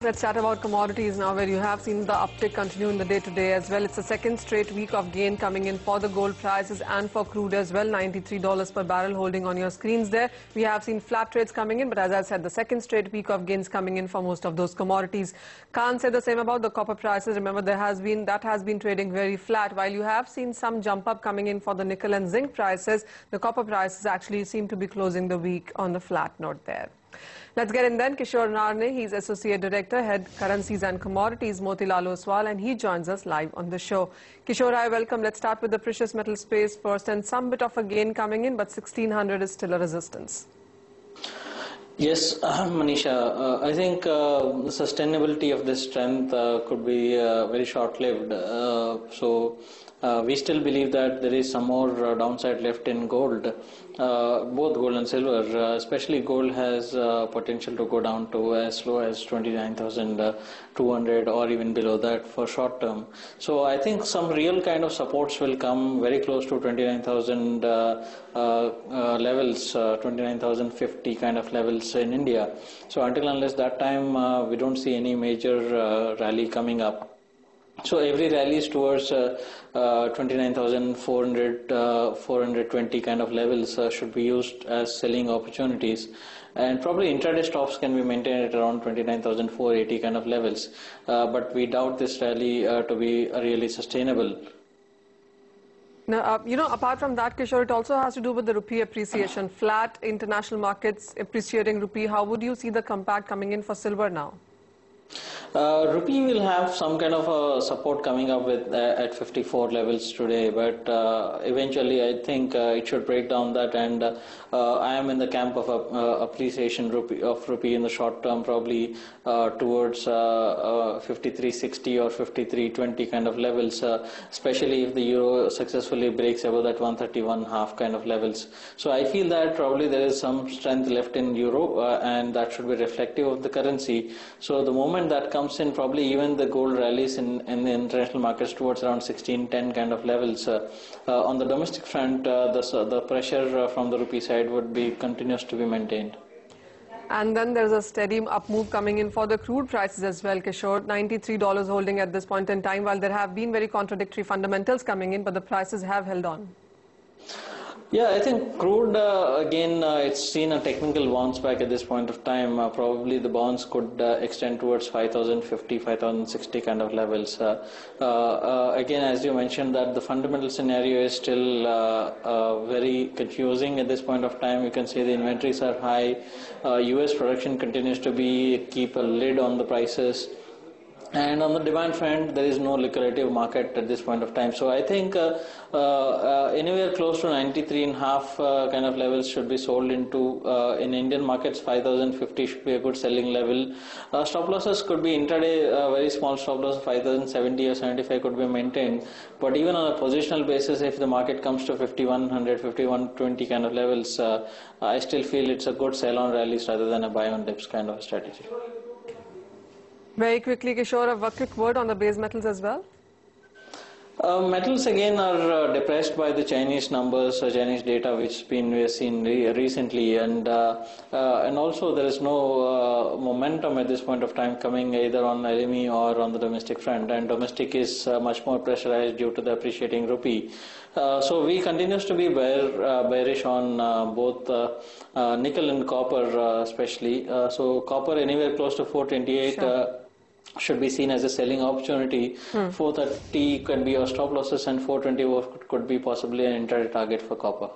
Let's chat about commodities now, where you have seen the uptick continue in the day today as well. It's the second straight week of gain coming in for the gold prices and for crude as well. $93 per barrel holding on your screens there. We have seen flat trades coming in, but as I said, the second straight week of gains coming in for most of those commodities. Can't say the same about the copper prices. Remember, that has been trading very flat. While you have seen some jump up coming in for the nickel and zinc prices, the copper prices actually seem to be closing the week on the flat note there. Let's get in then. Kishore Narne, he's Associate Director, Head Currencies and Commodities, Motilal Oswal, and he joins us live on the show. Kishore, hi, welcome. Let's start with the precious metal space first, and some bit of a gain coming in, but 1600 is still a resistance. Yes, Manisha, I think the sustainability of this strength could be very short-lived. We still believe that there is some more downside left in gold, both gold and silver. Especially gold has potential to go down to as low as 29,200 or even below that for short term. So I think some real kind of supports will come very close to 29,000 levels, 29,050 kind of levels in India. So until unless that time we don't see any major rally coming up. So every rally is towards 29,400, 420 kind of levels should be used as selling opportunities, and probably intraday stops can be maintained at around 29,480 kind of levels. But we doubt this rally to be really sustainable. Now, apart from that, Kishore, it also has to do with the rupee appreciation. Flat international markets appreciating rupee. How would you see the compact coming in for silver now? Rupee will have some kind of a support coming up with at 54 levels today, but eventually I think it should break down that, and I am in the camp of appreciation of rupee in the short term, probably towards 53.60 or 53.20 kind of levels, especially if the euro successfully breaks above that 131.5 kind of levels. So I feel that probably there is some strength left in euro, and that should be reflective of the currency. So the moment that comes in, probably even the gold rallies in the international markets towards around 1610 kind of levels. On the domestic front, the pressure from the rupee side would be continuous to be maintained. And then there's a steady up move coming in for the crude prices as well, Kishore. $93 holding at this point in time, while there have been very contradictory fundamentals coming in, but the prices have held on. Yeah, I think crude, again, it's seen a technical bounce back at this point of time. Probably the bounce could extend towards 5,050, 5,060 kind of levels. Again, as you mentioned, that the fundamental scenario is still very confusing at this point of time. You can see the inventories are high. US production continues to keep a lid on the prices. And on the demand front, there is no lucrative market at this point of time. So I think anywhere close to 93.5 kind of levels should be sold into, in Indian markets, 5,050 should be a good selling level. Stop losses could be intraday, very small stop loss, 5,070 or 75 could be maintained. But even on a positional basis, if the market comes to 5,100, 5,120 kind of levels, I still feel it's a good sell on rallies rather than a buy on dips kind of strategy. Very quickly, Kishore, a quick word on the base metals as well. Metals again are depressed by the Chinese numbers, Chinese data, which we've seen recently, and also there is no momentum at this point of time coming either on LME or on the domestic front, and domestic is much more pressurized due to the appreciating rupee. So we continues to be bearish on both nickel and copper, especially. So copper anywhere close to 428. Sure. Should be seen as a selling opportunity. 430 could be your stop losses, and 420 could be possibly an intraday target for copper.